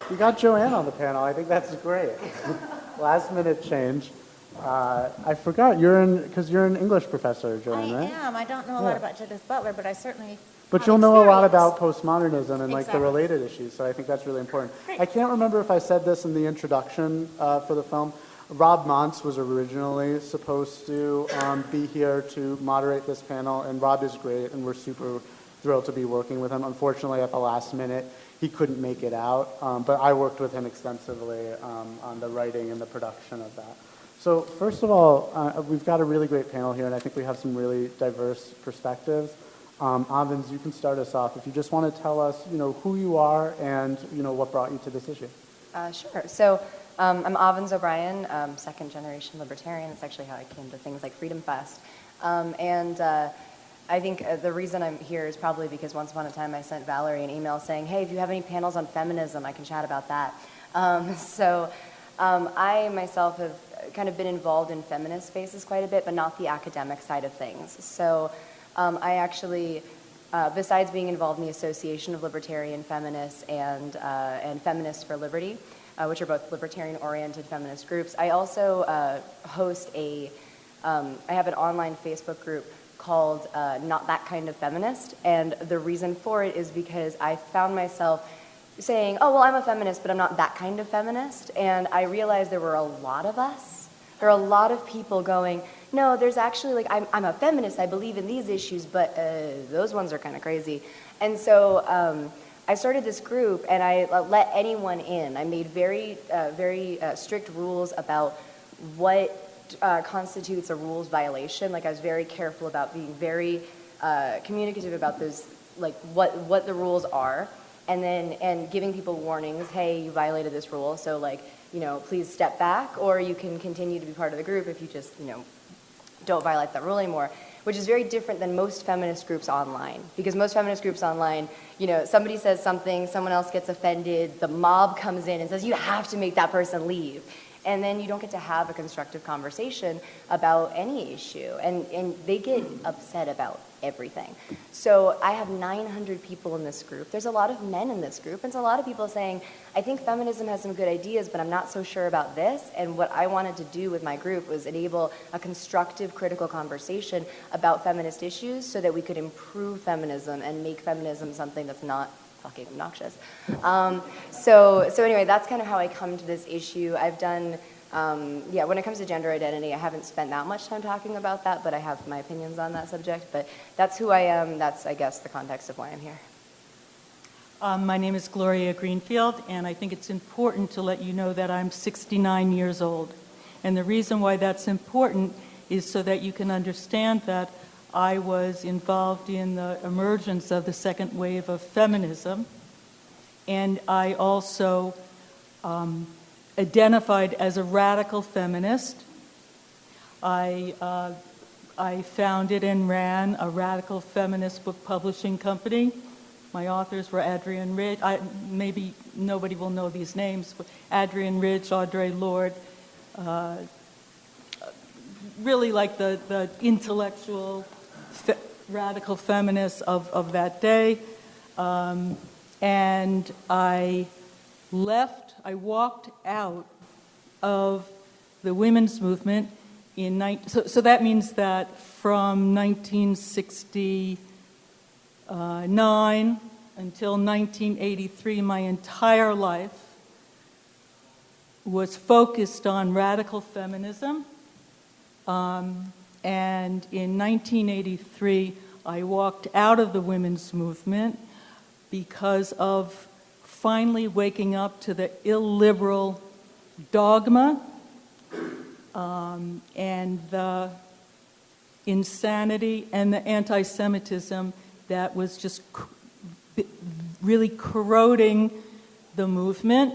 You got Joanne on the panel. I think that's great. Last minute change. I forgot, because you're an English professor, Joanne, right? I am. I don't know a lot about Judith Butler, but I certainly But have you'll know a lot experience. about postmodernism and like the Exactly. related issues, so I think that's really important. Great. I can't remember if I said this in the introduction for the film. Rob Montz was originally supposed to be here to moderate this panel, and Rob is great, and we're super thrilled to be working with him. Unfortunately, at the last minute, he couldn't make it out, but I worked with him extensively on the writing and the production of that. So first of all, we've got a really great panel here, and I think we have some really diverse perspectives. Avens, you can start us off. If you just want to tell us, who you are and, what brought you to this issue. Sure. So I'm Avens O'Brien, second generation libertarian. It's actually how I came to things like FreedomFest. I think the reason I'm here is probably because once upon a time I sent Valerie an email saying, hey, if you have any panels on feminism, I can chat about that. I myself have kind of been involved in feminist spaces quite a bit, but not the academic side of things. So I actually, besides being involved in the Association of Libertarian Feminists and Feminists for Liberty, which are both libertarian-oriented feminist groups, I also host I have an online Facebook group called Not That Kind of Feminist, and the reason for it is because I found myself saying, oh, well, I'm a feminist, but I'm not that kind of feminist, and I realized there were a lot of us. There are a lot of people going, no, there's actually, I'm a feminist, I believe in these issues, but those ones are kind of crazy. And so I started this group, and I let anyone in. I made very strict rules about what constitutes a rules violation. I was very careful about being very communicative about those, what the rules are, and giving people warnings. Hey, you violated this rule, so please step back, or you can continue to be part of the group if you just don't violate that rule anymore. Which is very different than most feminist groups online, because most feminist groups online, somebody says something, someone else gets offended, the mob comes in and says you have to make that person leave. And then you don't get to have a constructive conversation about any issue. And they get upset about everything. So I have 900 people in this group. There's a lot of men in this group. And there's a lot of people saying, I think feminism has some good ideas, but I'm not so sure about this. And what I wanted to do with my group was enable a constructive, critical conversation about feminist issues so that we could improve feminism and make feminism something that's not fucking obnoxious. So anyway, that's kind of how I come to this issue. I've done, when it comes to gender identity, I haven't spent that much time talking about that, but I have my opinions on that subject. But that's who I am. That's, I guess, the context of why I'm here. My name is Gloria Greenfield, and I think it's important to let you know that I'm 69 years old. And the reason why that's important is so that you can understand that I was involved in the emergence of the second wave of feminism, and I also identified as a radical feminist. I founded and ran a radical feminist book publishing company. My authors were Adrienne Ridge. Maybe nobody will know these names, but Adrienne Ridge, Audre Lorde, really like the intellectual radical feminists of that day. And I walked out of the women's movement so that means that from 1969 until 1983, my entire life was focused on radical feminism. And in 1983, I walked out of the women's movement because of finally waking up to the illiberal dogma and the insanity and the anti-Semitism that was just really corroding the movement.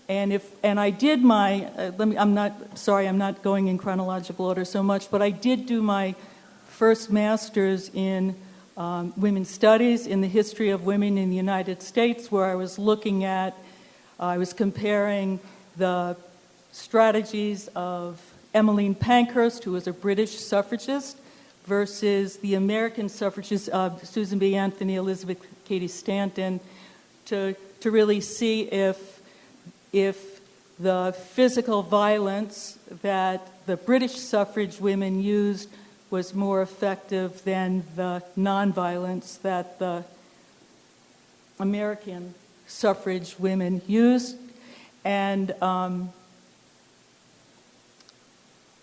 And I did my, I'm not going in chronological order so much, but I did do my first master's in women's studies in the history of women in the United States, where I was comparing the strategies of Emmeline Pankhurst, who was a British suffragist, versus the American suffragists of Susan B. Anthony, Elizabeth Cady Stanton, to really see if if the physical violence that the British suffrage women used was more effective than the nonviolence that the American suffrage women used. And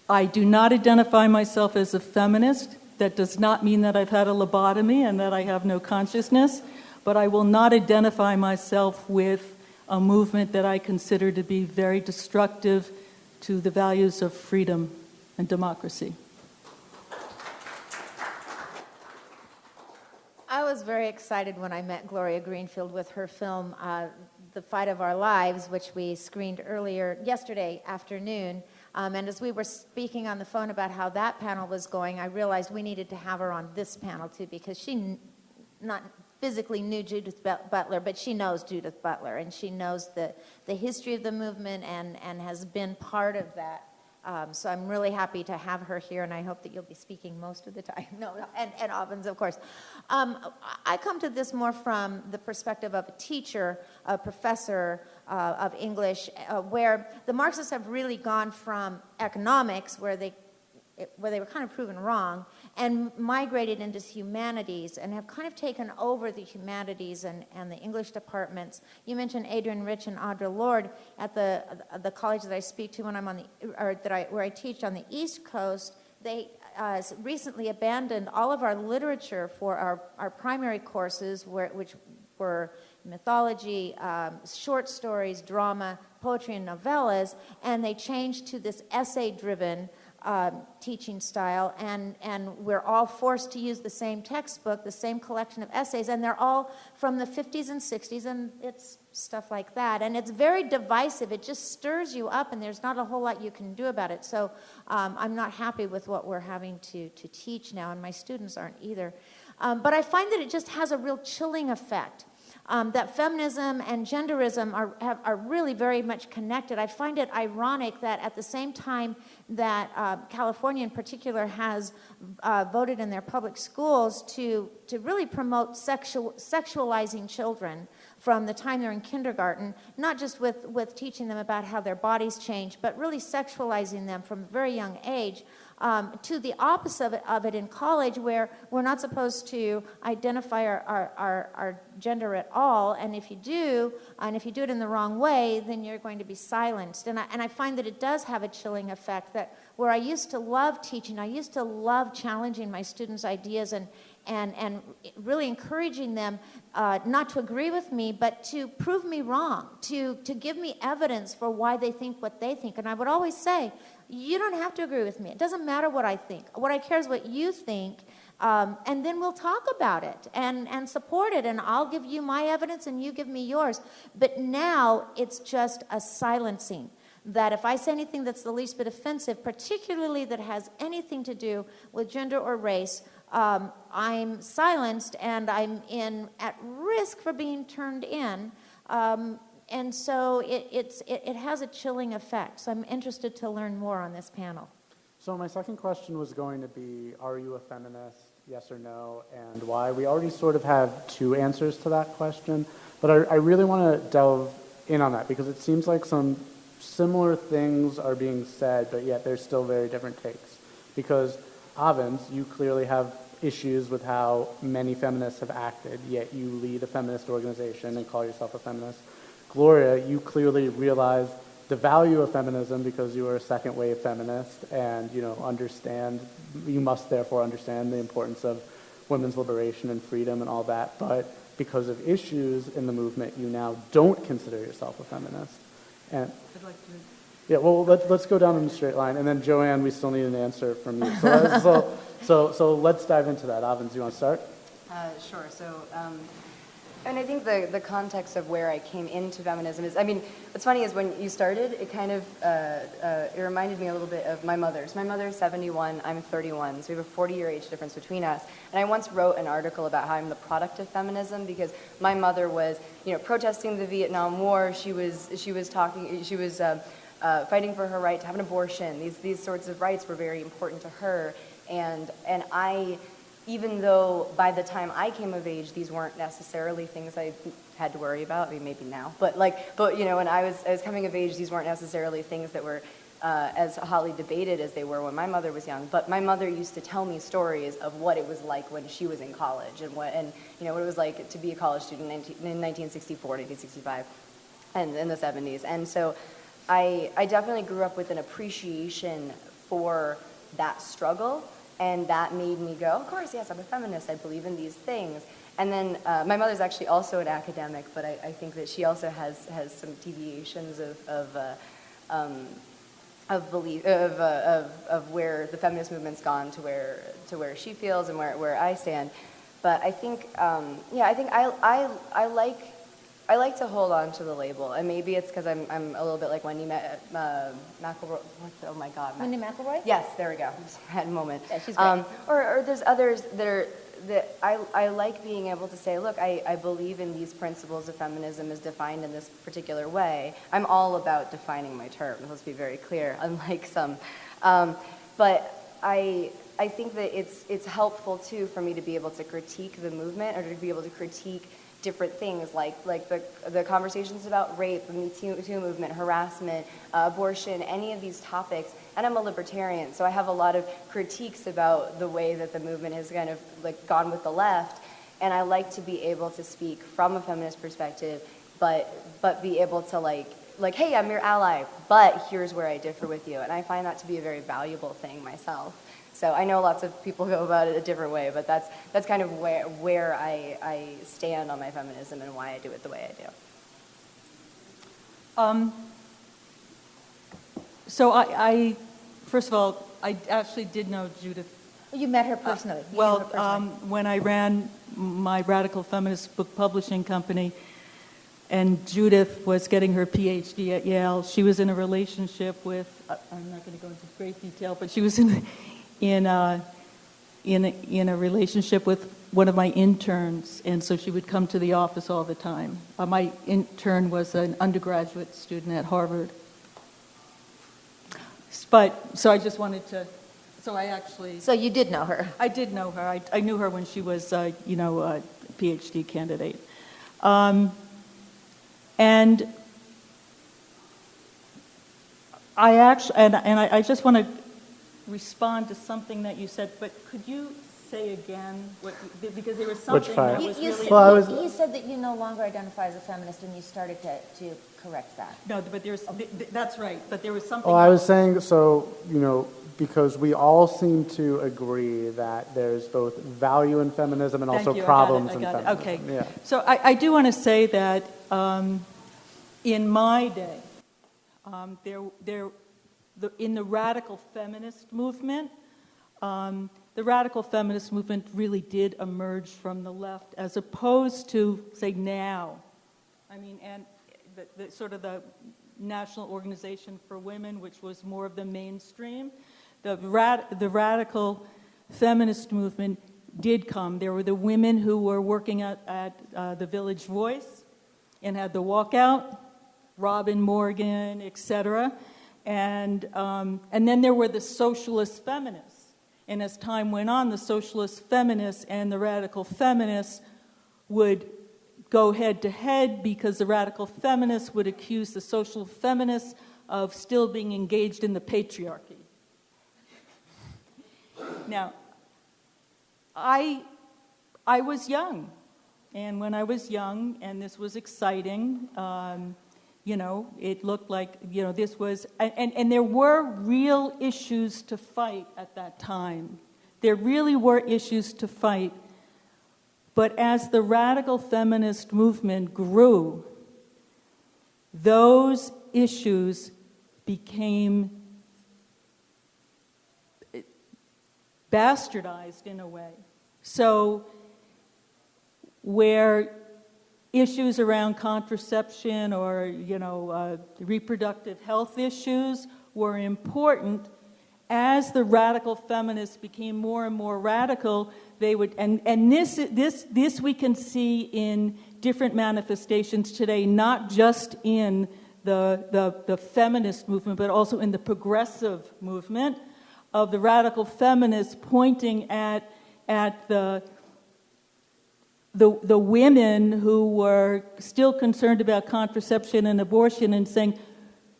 I do not identify myself as a feminist. That does not mean that I've had a lobotomy and that I have no consciousness, but I will not identify myself with a movement that I consider to be very destructive to the values of freedom and democracy. I was very excited when I met Gloria Greenfield with her film, The Fight of Our Lives, which we screened yesterday afternoon. And as we were speaking on the phone about how that panel was going, I realized we needed to have her on this panel too, because she not physically knew Judith Butler, but she knows Judith Butler, and she knows the history of the movement and has been part of that. So I'm really happy to have her here, and I hope that you'll be speaking most of the time. No, and Avens, of course. I come to this more from the perspective of a teacher, a professor of English, where the Marxists have really gone from economics, where they were kind of proven wrong, and migrated into humanities and have kind of taken over the humanities and the English departments. You mentioned Adrian Rich and Audre Lorde at the college that I speak to when I'm where I teach on the East Coast. They recently abandoned all of our literature for our primary courses, which were mythology, short stories, drama, poetry, and novellas, and they changed to this essay-driven teaching style, and we're all forced to use the same textbook, the same collection of essays, and they're all from the 50s and 60s, and it's stuff like that. And it's very divisive. It just stirs you up, and there's not a whole lot you can do about it. So I'm not happy with what we're having to teach now, and my students aren't either. But I find that it just has a real chilling effect. That feminism and genderism are really very much connected. I find it ironic that at the same time that California in particular has voted in their public schools to really promote sexualizing children from the time they're in kindergarten, not just with teaching them about how their bodies change, but really sexualizing them from a very young age, to the opposite of it in college, where we're not supposed to identify our gender at all, and if you do it in the wrong way, then you're going to be silenced. And I find that it does have a chilling effect, that where I used to love teaching, I used to love challenging my students' ideas and really encouraging them not to agree with me, but to prove me wrong, to give me evidence for why they think what they think. And I would always say, you don't have to agree with me. It doesn't matter what I think. What I care is what you think, and then we'll talk about it and support it, and I'll give you my evidence and you give me yours. But now it's just a silencing, that if I say anything that's the least bit offensive, particularly that has anything to do with gender or race, I'm silenced and I'm at risk for being turned in. And so it has a chilling effect. So I'm interested to learn more on this panel. So my second question was going to be, are you a feminist, yes or no, and why? We already sort of have two answers to that question, but I really want to delve in on that, because it seems like some similar things are being said, but yet there's still very different takes. Because Avens, you clearly have issues with how many feminists have acted, yet you lead a feminist organization and call yourself a feminist. Gloria, you clearly realize the value of feminism because you are a second wave feminist, and you must therefore understand the importance of women's liberation and freedom and all that, but because of issues in the movement, you now don't consider yourself a feminist. And I'd like to... yeah, well, let's go down in a straight line, and then Joanne, we still need an answer from you. So let's dive into that. Avens, you want to start? Sure. So, and I think the context of where I came into feminism is, what's funny is when you started, it kind of, it reminded me a little bit of my mother's. My mother's 71, I'm 31, so we have a 40-year age difference between us. And I once wrote an article about how I'm the product of feminism, because my mother was, protesting the Vietnam War. She was fighting for her right to have an abortion. These sorts of rights were very important to her, and I, even though by the time I came of age, these weren't necessarily things I had to worry about. I mean, maybe now, but you know, when I was coming of age, these weren't necessarily things that were as hotly debated as they were when my mother was young. But my mother used to tell me stories of what it was like when she was in college, and what it was like to be a college student in 1964, 1965, and in the 70s. And so I definitely grew up with an appreciation for that struggle, and that made me go, of course, yes, I'm a feminist, I believe in these things. And then my mother's actually also an academic, but I think that she also has some deviations of belief of where the feminist movement's gone to where she feels and where I stand. But I think I like to hold on to the label, and maybe it's because I'm a little bit like Wendy McElroy. Oh my God, Wendy McElroy? Yes, there we go. Just had a moment. Yeah, she's great. Or there's others that I like being able to say, look, I believe in these principles of feminism as defined in this particular way. I'm all about defining my terms, let's be very clear, unlike some. But I think that it's helpful too for me to be able to critique the movement, or to be able to critique different things like the conversations about rape, the Me Too movement, harassment, abortion, any of these topics. And I'm a libertarian, so I have a lot of critiques about the way that the movement has kind of like gone with the left. And I like to be able to speak from a feminist perspective, but be able to like, hey, I'm your ally, but here's where I differ with you. And I find that to be a very valuable thing myself. So I know lots of people go about it a different way, but that's kind of where I stand on my feminism and why I do it the way I do. So I first of all, I actually did know Judith. You met her personally. When I ran my radical feminist book publishing company, and Judith was getting her PhD at Yale, she was in a relationship with, I'm not going to go into great detail, but she was in a relationship with one of my interns, and so she would come to the office all the time. My intern was an undergraduate student at Harvard. But, so I just wanted to, so I actually... So you did know her. I did know her. I knew her when she was, a PhD candidate. And I just want to respond to something that you said, but could you say again what because there was something that was really... You said that you no longer identify as a feminist, and you started to correct that. No, but that's right, but there was something... Well, I was saying, so, because we all seem to agree that there's both value in feminism and also problems in feminism. Okay. Yeah. So I do want to say that in my day, in the radical feminist movement, the radical feminist movement really did emerge from the left, as opposed to, say, now. I mean, and the sort of the National Organization for Women, which was more of the mainstream. The radical feminist movement did come. There were the women who were working at the Village Voice and had the walkout, Robin Morgan, etc. And then there were the socialist feminists. And as time went on, the socialist feminists and the radical feminists would go head to head, because the radical feminists would accuse the social feminists of still being engaged in the patriarchy. Now, I was young, and when I was young, and this was exciting, it looked like, this was, and there were real issues to fight at that time. There really were issues to fight. But as the radical feminist movement grew, those issues became bastardized in a way. So where issues around contraception or, reproductive health issues were important, as the radical feminists became more and more radical, they would, and this we can see in different manifestations today, not just in the feminist movement, but also in the progressive movement, of the radical feminists pointing at at the women who were still concerned about contraception and abortion and saying,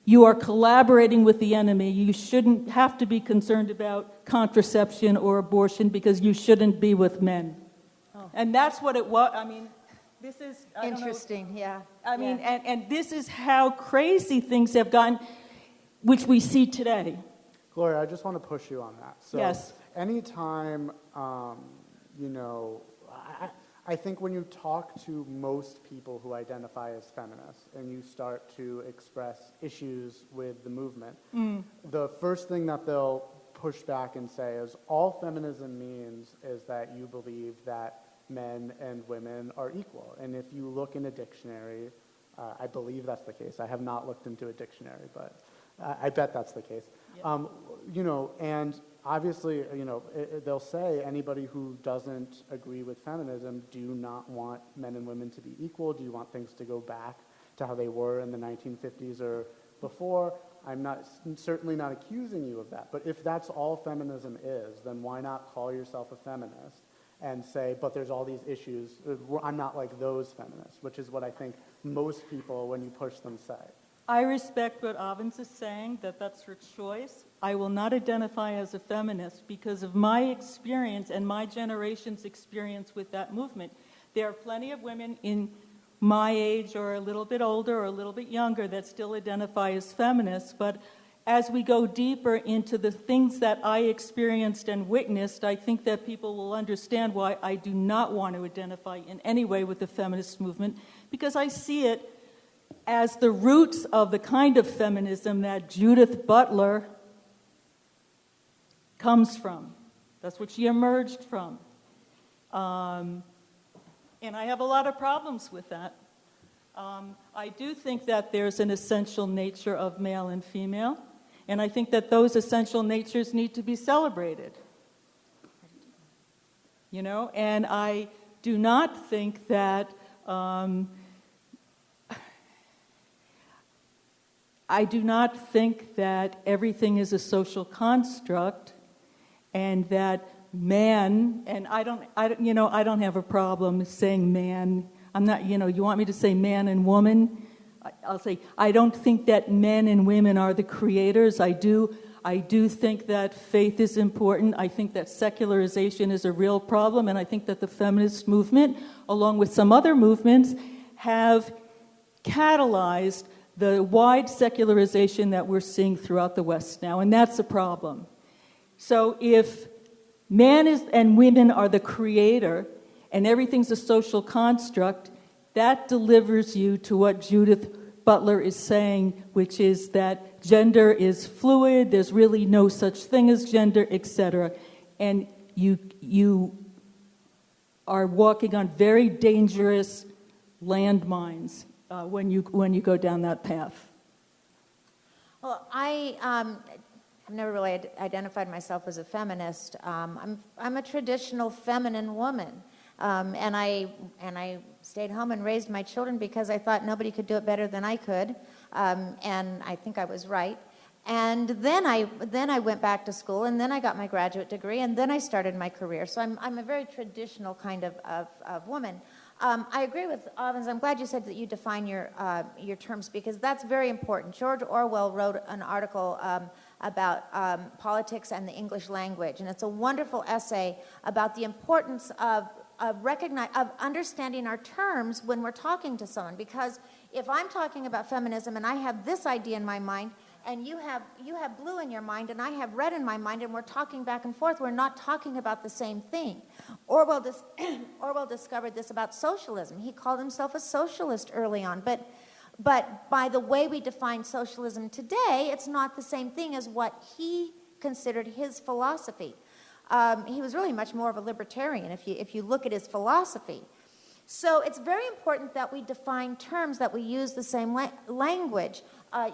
you are collaborating with the enemy. You shouldn't have to be concerned about contraception or abortion because you shouldn't be with men. Oh. And that's what it was. I mean, this is... Interesting, yeah. I mean, and this is how crazy things have gotten, which we see today. Gloria, I just want to push you on that. So yes. Anytime, I think when you talk to most people who identify as feminists and you start to express issues with the movement, the first thing that they'll push back and say is all feminism means is that you believe that men and women are equal. And if you look in a dictionary, I believe that's the case. I have not looked into a dictionary, but I bet that's the case. Yep. And obviously, they'll say anybody who doesn't agree with feminism do not want men and women to be equal. Do you want things to go back to how they were in the 1950s or before? I'm certainly not accusing you of that. But if that's all feminism is, then why not call yourself a feminist and say, but there's all these issues. I'm not like those feminists, which is what I think most people, when you push them, say. I respect what Avens is saying, that's her choice. I will not identify as a feminist because of my experience and my generation's experience with that movement. There are plenty of women in my age or a little bit older or a little bit younger that still identify as feminists, but as we go deeper into the things that I experienced and witnessed, I think that people will understand why I do not want to identify in any way with the feminist movement, because I see it as the roots of the kind of feminism that Judith Butler comes from. That's what she emerged from. And I have a lot of problems with that. I do think that there's an essential nature of male and female, and I think that those essential natures need to be celebrated. And I do not think that everything is a social construct, and that man, and I don't have a problem saying man. I'm not, you want me to say man and woman? I'll say I don't think that men and women are the creators. I do think that faith is important. I think that secularization is a real problem, and I think that the feminist movement, along with some other movements, have catalyzed the wide secularization that we're seeing throughout the West now, and that's a problem. So if man and women are the creator and everything's a social construct, that delivers you to what Judith Butler is saying, which is that gender is fluid, there's really no such thing as gender, etc. And you are walking on very dangerous landmines when you go down that path. Well, I've never really identified myself as a feminist. I'm a traditional feminine woman, and I stayed home and raised my children because I thought nobody could do it better than I could, and I think I was right. And then I went back to school, and then I got my graduate degree, and then I started my career. So I'm a very traditional kind of woman. I agree with Avens. I'm glad you said that you define your terms, because that's very important. George Orwell wrote an article about politics and the English language, and it's a wonderful essay about the importance of understanding our terms when we're talking to someone. Because if I'm talking about feminism and I have this idea in my mind, and you have blue in your mind, and I have red in my mind, and we're talking back and forth, we're not talking about the same thing. Orwell discovered this about socialism. He called himself a socialist early on, but by the way we define socialism today, it's not the same thing as what he considered his philosophy. He was really much more of a libertarian if you look at his philosophy. So it's very important that we define terms, that we use the same language.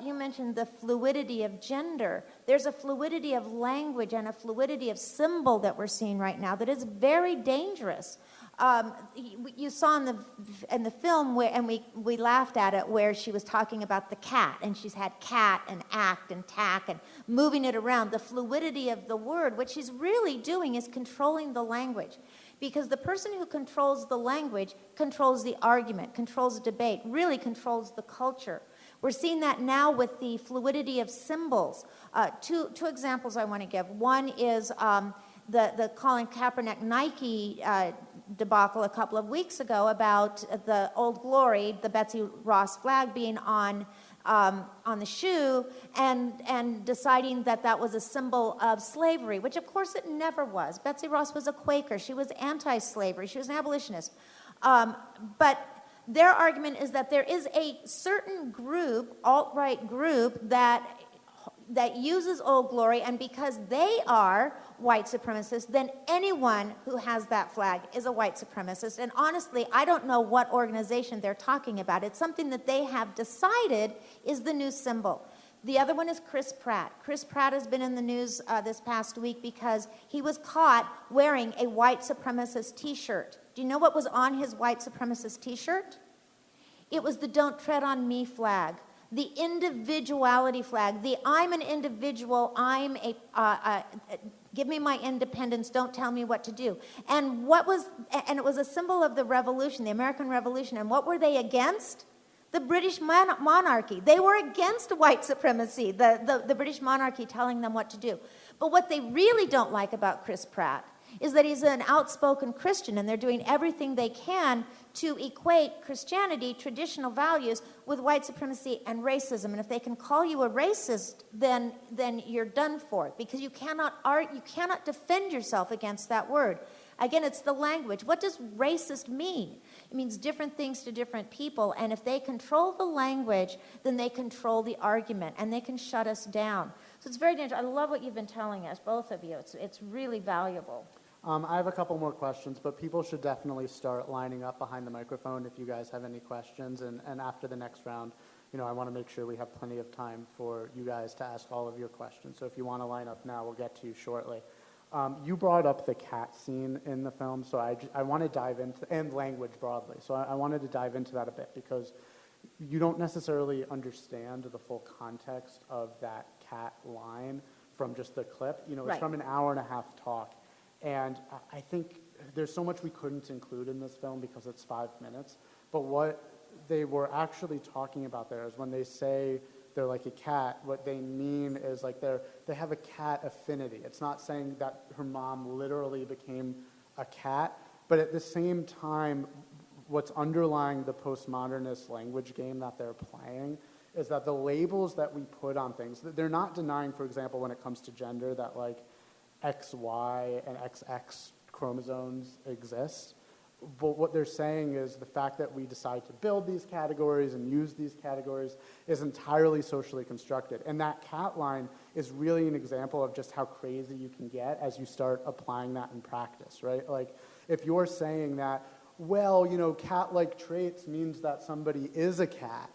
you mentioned the fluidity of gender. There's a fluidity of language and a fluidity of symbol that we're seeing right now that is very dangerous. You saw in the film where, and we laughed at it, where she was talking about the cat, and she's had cat and act and tack and moving it around. The fluidity of the word, what she's really doing is controlling the language. Because the person who controls the language controls the argument, controls the debate, really controls the culture. We're seeing that now with the fluidity of symbols. Two examples I want to give. One is the Colin Kapernick Nike debacle a couple of weeks ago about the Old Glory, the Betsy Ross flag being on the shoe, and deciding that that was a symbol of slavery, which of course it never was. Betsy Ross was a Quaker. She was anti-slavery. She was an abolitionist. But their argument is that there is a certain group, alt-right group, that uses Old Glory, and because they are white supremacists, then anyone who has that flag is a white supremacist. And honestly, I don't know what organization they're talking about. It's something that they have decided is the new symbol. The other one is Chris Pratt. Chris Pratt has been in the news this past week because he was caught wearing a white supremacist T-shirt. Do you know what was on his white supremacist T-shirt? It was the Don't Tread on Me flag. The individuality flag, the I'm an individual, give me my independence, don't tell me what to do. And it was a symbol of the revolution, the American Revolution. And what were they against? The British monarchy. They were against white supremacy, the British monarchy telling them what to do. But what they really don't like about Chris Pratt is that he's an outspoken Christian, and they're doing everything they can to equate Christianity, traditional values, with white supremacy and racism. And if they can call you a racist, then you're done for, because you cannot defend yourself against that word. Again, it's the language. What does racist mean? It means different things to different people, and if they control the language, then they control the argument, and they can shut us down. So it's very dangerous. I love what you've been telling us, both of you. It's really valuable. I have a couple more questions, but people should definitely start lining up behind the microphone if you guys have any questions. And after the next round, I want to make sure we have plenty of time for you guys to ask all of your questions. So if you want to line up now, we'll get to you shortly. You brought up the cat scene in the film, so I want to dive into, and language broadly. So I wanted to dive into that a bit, because you don't necessarily understand the full context of that cat line from just the clip. It's Right. from an hour-and-a-half talk. And I think there's so much we couldn't include in this film because it's 5 minutes. But what they were actually talking about there is when they say they're like a cat, what they mean is like they have a cat affinity. It's not saying that her mom literally became a cat, but at the same time, what's underlying the postmodernist language game that they're playing is that the labels that we put on things, they're not denying, for example, when it comes to gender, that like XY and XX chromosomes exist. But what they're saying is the fact that we decide to build these categories and use these categories is entirely socially constructed. And that cat line is really an example of just how crazy you can get as you start applying that in practice, right? Like, if you're saying that, well, cat-like traits means that somebody is a cat,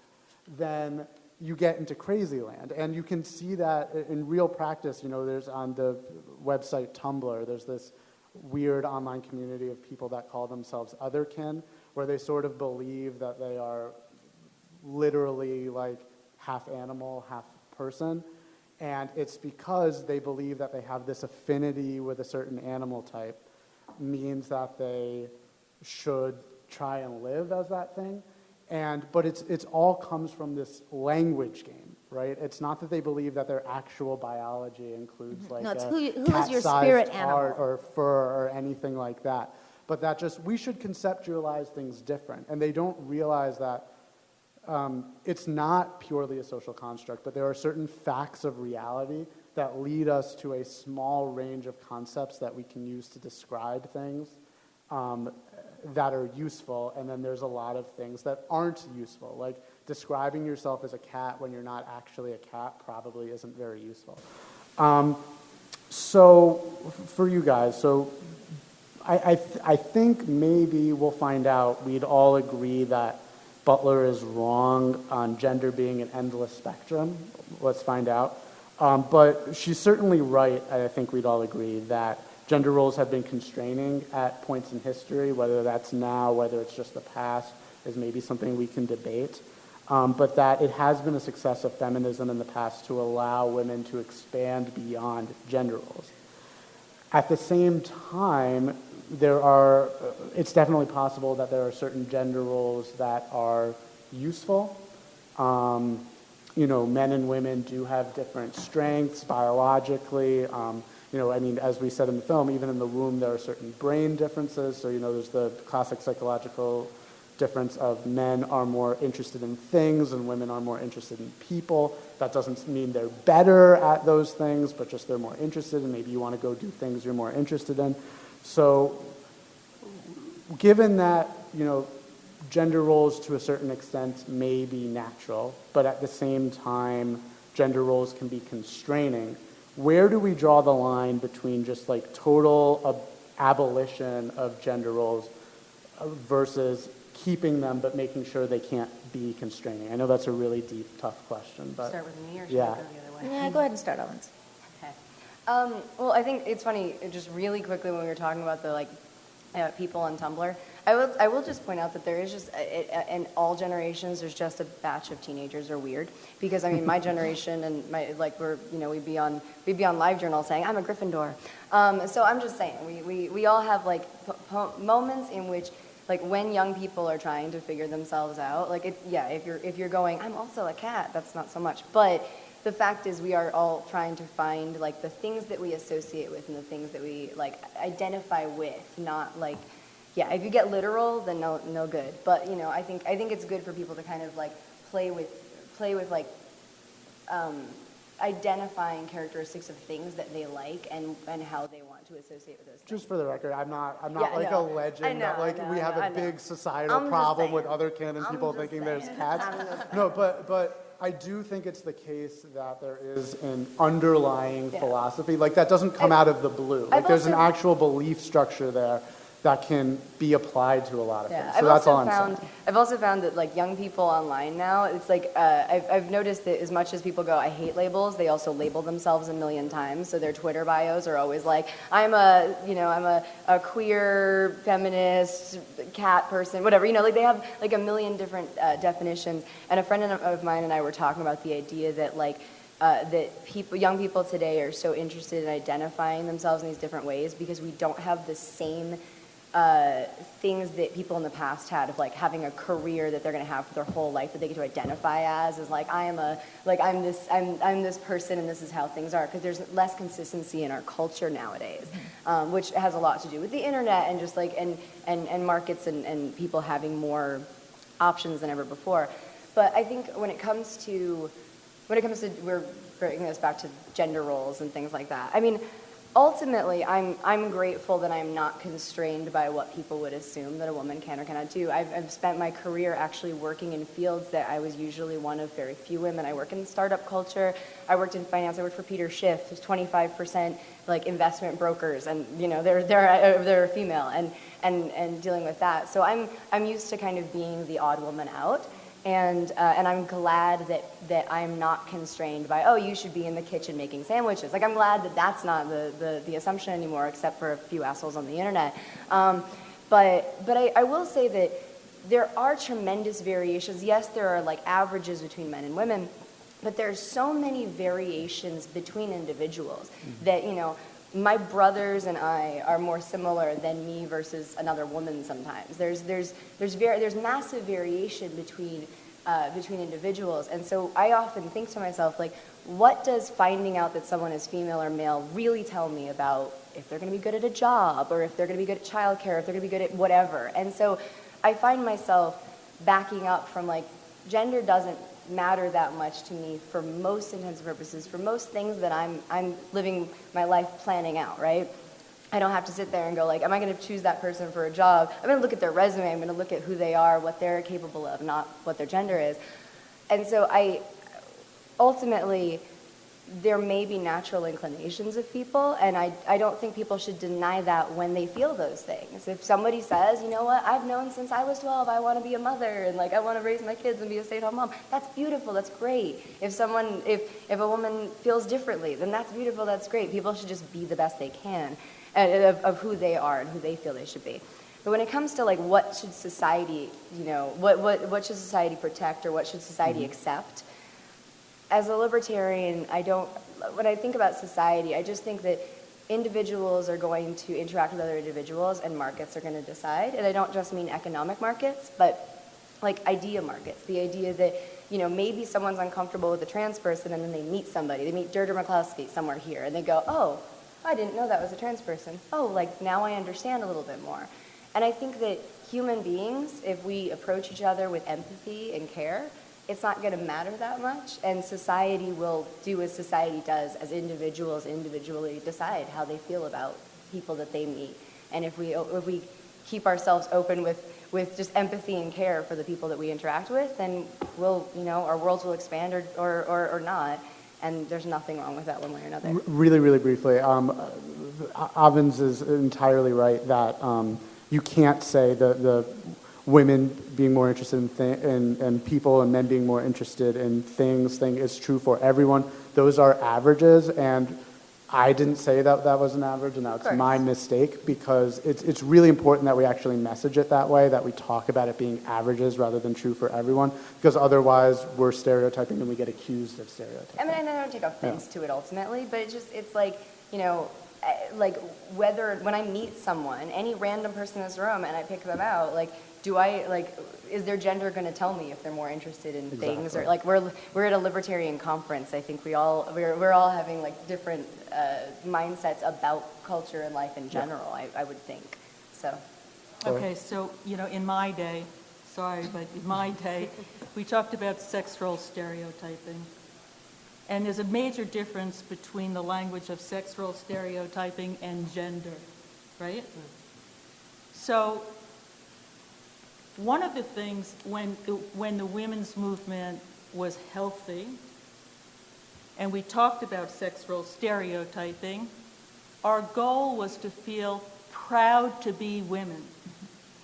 then you get into crazy land. And you can see that in real practice. There's on the website Tumblr, there's this weird online community of people that call themselves otherkin, where they sort of believe that they are literally like half animal, half person. And it's because they believe that they have this affinity with a certain animal type means that they should try and live as that thing. But it's all comes from this language game, right? It's not that they believe that their actual biology includes like it's a who is your cat-sized spirit animal, heart or fur or anything like that. But that just, we should conceptualize things different. And they don't realize that it's not purely a social construct, but there are certain facts of reality that lead us to a small range of concepts that we can use to describe things that are useful, and then there's a lot of things that aren't useful. Like describing yourself as a cat when you're not actually a cat probably isn't very useful. So for you guys, I think maybe we'll find out we'd all agree that Butler is wrong on gender being an endless spectrum. Let's find out. But she's certainly right, I think we'd all agree, that gender roles have been constraining at points in history, whether that's now, whether it's just the past, is maybe something we can debate. But that it has been a success of feminism in the past to allow women to expand beyond gender roles. At the same time, it's definitely possible that there are certain gender roles that are useful. Men and women do have different strengths biologically. As we said in the film, even in the womb, there are certain brain differences. So, there's the classic psychological difference of men are more interested in things and women are more interested in people. That doesn't mean they're better at those things, but just they're more interested, and maybe you want to go do things you're more interested in. So, given that, gender roles to a certain extent may be natural, but at the same time, gender roles can be constraining. Where do we draw the line between just like total abolition of gender roles versus keeping them but making sure they can't be constraining? I know that's a really deep, tough question. But Start with me or should yeah. I go the other way? Yeah, go ahead and start, Owens. Okay. Well, I think it's funny, just really quickly when we were talking about the people on Tumblr, I will just point out that there is just, in all generations, there's just a batch of teenagers are weird. Because, my generation and we'd be on LiveJournal saying, I'm a Gryffindor. So I'm just saying, we all have, moments in which, when young people are trying to figure themselves out, if you're going, I'm also a cat, that's not so much. But the fact is we are all trying to find, the things that we associate with and the things that we, identify with, not, if you get literal, then no good. But, I think it's good for people to kind of, play with identifying characteristics of things that they like and how they want to associate with those things. Just for the record, I'm not Yeah, no. alleging that we have a big societal I'm just problem saying. with other canon people thinking there's cats. No, but I do think it's the case that there is an underlying philosophy. That doesn't come out of the blue. There's an actual belief structure there that can be applied to a lot of things. So that's all I'm saying. I've also found that young people online now, it's I've noticed that as much as people go, I hate labels, they also label themselves a million times. So their Twitter bios are always I'm a queer, feminist, cat person, whatever. They have a million different definitions. And a friend of mine and I were talking about the idea that young people today are so interested in identifying themselves in these different ways because we don't have the same things that people in the past had of having a career that they're going to have for their whole life that they get to identify as I'm this person and this is how things are, because there's less consistency in our culture nowadays, which has a lot to do with the internet and just and markets and people having more options than ever before. But I think when it comes to we're bringing this back to gender roles and things like that. Ultimately, I'm grateful that I'm not constrained by what people would assume that a woman can or cannot do. I've spent my career actually working in fields that I was usually one of very few women. I work in startup culture. I worked in finance. I worked for Peter Schiff. There's 25% investment brokers, and they're female, and dealing with that. So I'm used to kind of being the odd woman out. And I'm glad that I'm not constrained by, you should be in the kitchen making sandwiches. I'm glad that that's not the assumption anymore, except for a few assholes on the internet. But I will say that there are tremendous variations. Yes, there are averages between men and women, but there's so many variations between individuals that, my brothers and I are more similar than me versus another woman sometimes. There's massive variation between individuals, and so I often think to myself, what does finding out that someone is female or male really tell me about if they're going to be good at a job, or if they're going to be good at childcare, if they're going to be good at whatever? And so I find myself backing up from gender doesn't matter that much to me for most intents and purposes, for most things that I'm living my life planning out, right? I don't have to sit there and go am I going to choose that person for a job? I'm going to look at their resume, I'm going to look at who they are, what they're capable of, not what their gender is. And so ultimately, there may be natural inclinations of people, and I don't think people should deny that when they feel those things. If somebody says, you know what, I've known since I was 12 I want to be a mother, and like I want to raise my kids and be a stay-at-home mom, that's beautiful, that's great. If a woman feels differently, then that's beautiful, that's great. People should just be the best they can of who they are and who they feel they should be. But when it comes to like what should society, what should society protect or what should society accept, as a libertarian, when I think about society, I just think that individuals are going to interact with other individuals and markets are going to decide. And I don't just mean economic markets, but like idea markets. The idea that, maybe someone's uncomfortable with a trans person and then they meet somebody. They meet Deirdre McCloskey somewhere here and they go, oh, I didn't know that was a trans person. Oh, like now I understand a little bit more. And I think that human beings, if we approach each other with empathy and care, it's not going to matter that much, and society will do as society does, as individuals individually decide how they feel about people that they meet. And if we keep ourselves open with just empathy and care for the people that we interact with, then our worlds will expand or not. And there's nothing wrong with that one way or another. Really, really briefly, Avens is entirely right that you can't say the women being more interested in people and men being more interested in things thing is true for everyone. Those are averages, and I didn't say that was an average, and that's my mistake, because it's really important that we actually message it that way, that we talk about it being averages rather than true for everyone, because otherwise we're stereotyping and we get accused of stereotyping. I mean, I don't take offense to it ultimately, but it's like, like whether when I meet someone, any random person in this room, and I pick them out, like, is their gender going to tell me if they're more interested in things? Or like we're at a libertarian conference. I think we're all having like different mindsets about culture and life in general. I would think so. Okay, so in my day, we talked about sex role stereotyping, and there's a major difference between the language of sex role stereotyping and gender, right? So one of the things when the women's movement was healthy, and we talked about sex role stereotyping, our goal was to feel proud to be women.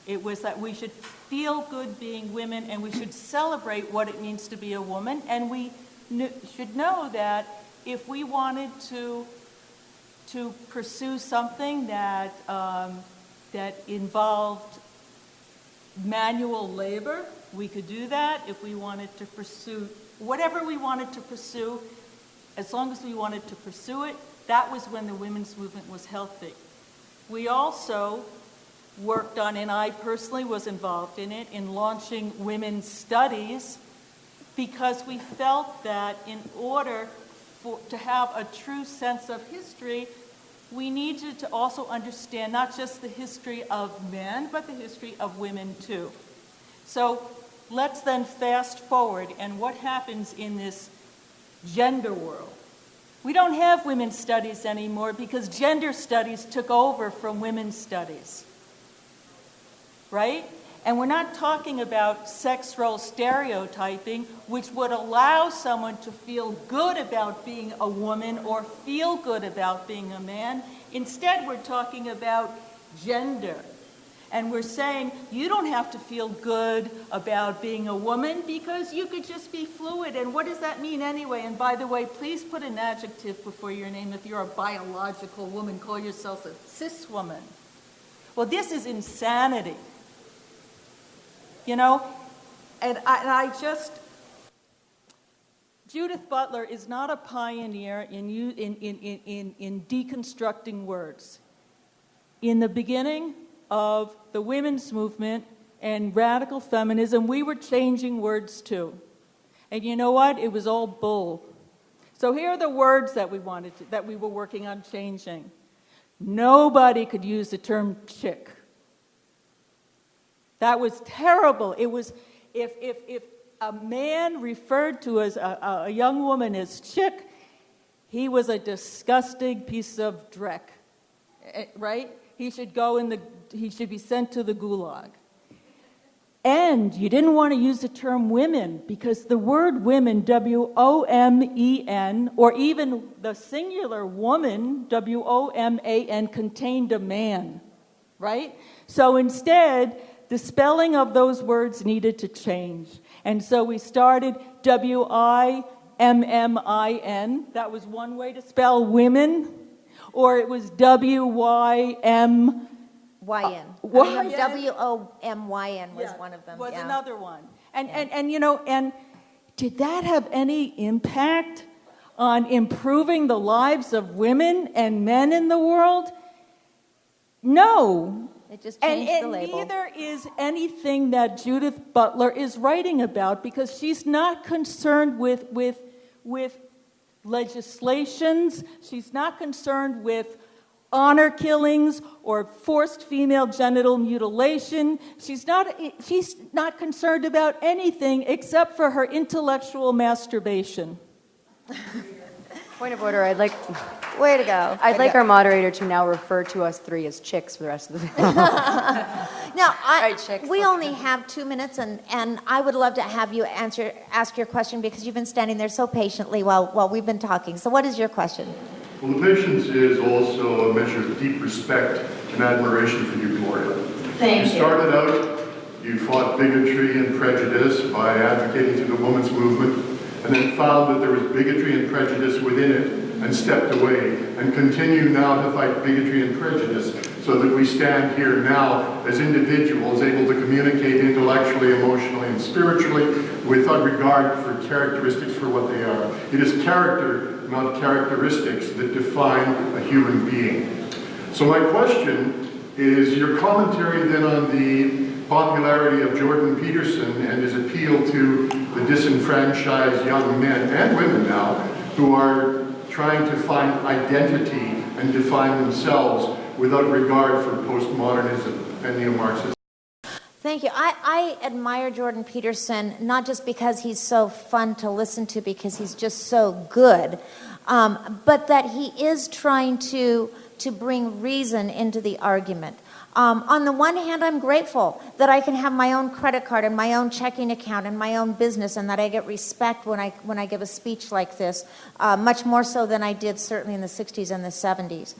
It was that we should feel good being women, and we should celebrate what it means to be a woman, and we should know that if we wanted to pursue something that involved manual labor, we could do that. If we wanted to pursue whatever we wanted to pursue, as long as we wanted to pursue it, that was when the women's movement was healthy. We also worked on, and I personally was involved in it, in launching women's studies, because we felt that in order to have a true sense of history, we needed to also understand not just the history of men, but the history of women too. So let's then fast forward, and what happens in this gender world? We don't have women's studies anymore because gender studies took over from women's studies, right? And we're not talking about sex role stereotyping, which would allow someone to feel good about being a woman or feel good about being a man. Instead, we're talking about gender. And we're saying you don't have to feel good about being a woman because you could just be fluid. And what does that mean anyway? And by the way, please put an adjective before your name. If you're a biological woman, call yourself a cis woman. Well, this is insanity. And I just, Judith Butler is not a pioneer in deconstructing words. In the beginning of the women's movement and radical feminism, we were changing words too. And you know what? It was all bull. So here are the words that we were working on changing. Nobody could use the term chick. That was terrible. It was, if a man referred to as a young woman as chick, he was a disgusting piece of dreck, right? He should be sent to the gulag. And you didn't want to use the term women because the word women, W-O-M-E-N, or even the singular woman, W-O-M-A-N, contained a man, right? So instead, the spelling of those words needed to change. And so we started W-I-M-M-I-N. That was one way to spell women. Or it was W-Y-M... YN. YN? W-O-M-Y-N was one of them. Was yeah. another one. And did that have any impact on improving the lives of women and men in the world? No. It just changed the And label. neither is anything that Judith Butler is writing about, because she's not concerned with legislations. She's not concerned with honor killings or forced female genital mutilation. She's not concerned about anything except for her intellectual masturbation. Point of order, Way to go. I'd like our moderator to now refer to us three as chicks for the rest of the video. Now, right, chicks, we let's only have 2 minutes, and I would love to have you ask your question, because you've been standing there so patiently while we've been talking. So what is your question? Well, the patience is also a measure of deep respect and admiration for you, Gloria. Thank you. You started out, you fought bigotry and prejudice by advocating to the women's movement, and then found that there was bigotry and prejudice within it, and stepped away, and continue now to fight bigotry and prejudice, so that we stand here now as individuals able to communicate intellectually, emotionally, and spiritually without regard for characteristics for what they are. It is character, not characteristics, that define a human being. So my question is your commentary then on the popularity of Jordan Peterson and his appeal to the disenfranchised young men and women now who are trying to find identity and define themselves without regard for postmodernism and neo-Marxism. Thank you. I admire Jordan Peterson, not just because he's so fun to listen to, because he's just so good, but that he is trying to bring reason into the argument. On the one hand, I'm grateful that I can have my own credit card and my own checking account and my own business, and that I get respect when I give a speech like this, much more so than I did certainly in the 60s and the 70s.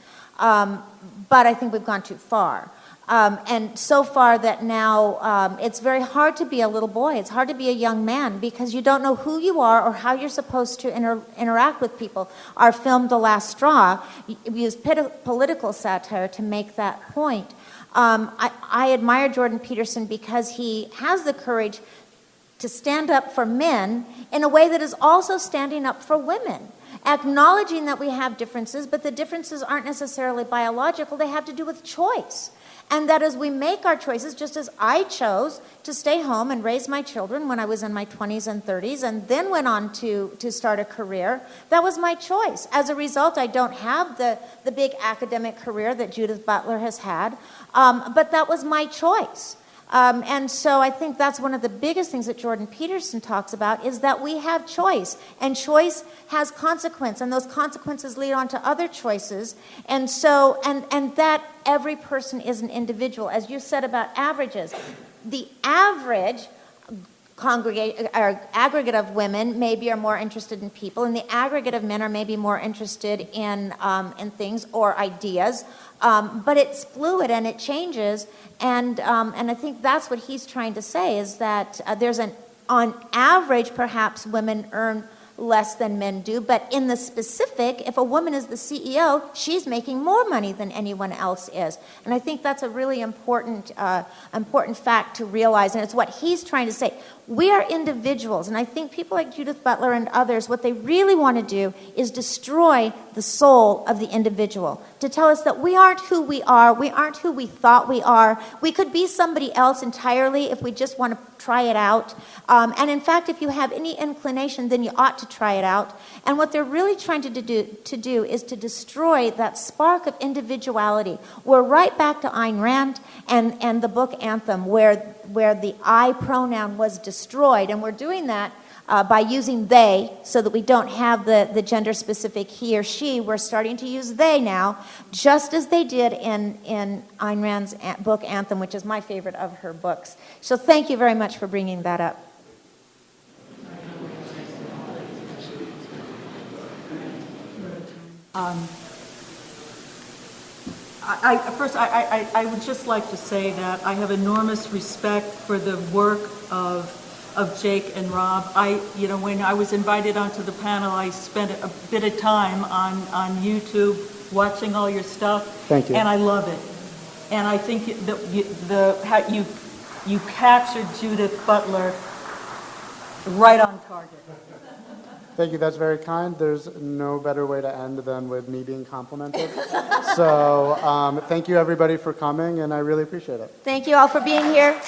But I think we've gone too far. And so far that now it's very hard to be a little boy. It's hard to be a young man, because you don't know who you are or how you're supposed to interact with people. Our film, The Last Straw, used political satire to make that point. I admire Jordan Peterson because he has the courage to stand up for men in a way that is also standing up for women, acknowledging that we have differences, but the differences aren't necessarily biological. They have to do with choice. And that as we make our choices, just as I chose to stay home and raise my children when I was in my 20s and 30s, and then went on to start a career, that was my choice. As a result, I don't have the big academic career that Judith Butler has had, but that was my choice. And so I think that's one of the biggest things that Jordan Peterson talks about, is that we have choice, and choice has consequence, and those consequences lead on to other choices. And so, and that every person is an individual. As you said about averages, the average aggregate of women maybe are more interested in people, and the aggregate of men are maybe more interested in things or ideas. But it's fluid and it changes, and I think that's what he's trying to say, is that on average, perhaps women earn less than men do, but in the specific, if a woman is the CEO, she's making more money than anyone else is. And I think that's a really important fact to realize, and it's what he's trying to say. We are individuals, and I think people like Judith Butler and others, what they really want to do is destroy the soul of the individual, to tell us that we aren't who we are, we aren't who we thought we are, we could be somebody else entirely if we just want to try it out. And in fact, if you have any inclination, then you ought to try it out. And what they're really trying to do is to destroy that spark of individuality. We're right back to Ayn Rand and the book Anthem, where the I pronoun was destroyed, and we're doing that by using they, so that we don't have the gender-specific he or she. We're starting to use they now, just as they did in Ayn Rand's book Anthem, which is my favorite of her books. So thank you very much for bringing that up. I would just like to say that I have enormous respect for the work of Jake and Rob. When I was invited onto the panel, I spent a bit of time on YouTube watching all your stuff. Thank you. And I love it. And I think how you captured Judith Butler right on target. Thank you, that's very kind. There's no better way to end than with me being complimented. So thank you everybody for coming, and I really appreciate it. Thank you all for being here.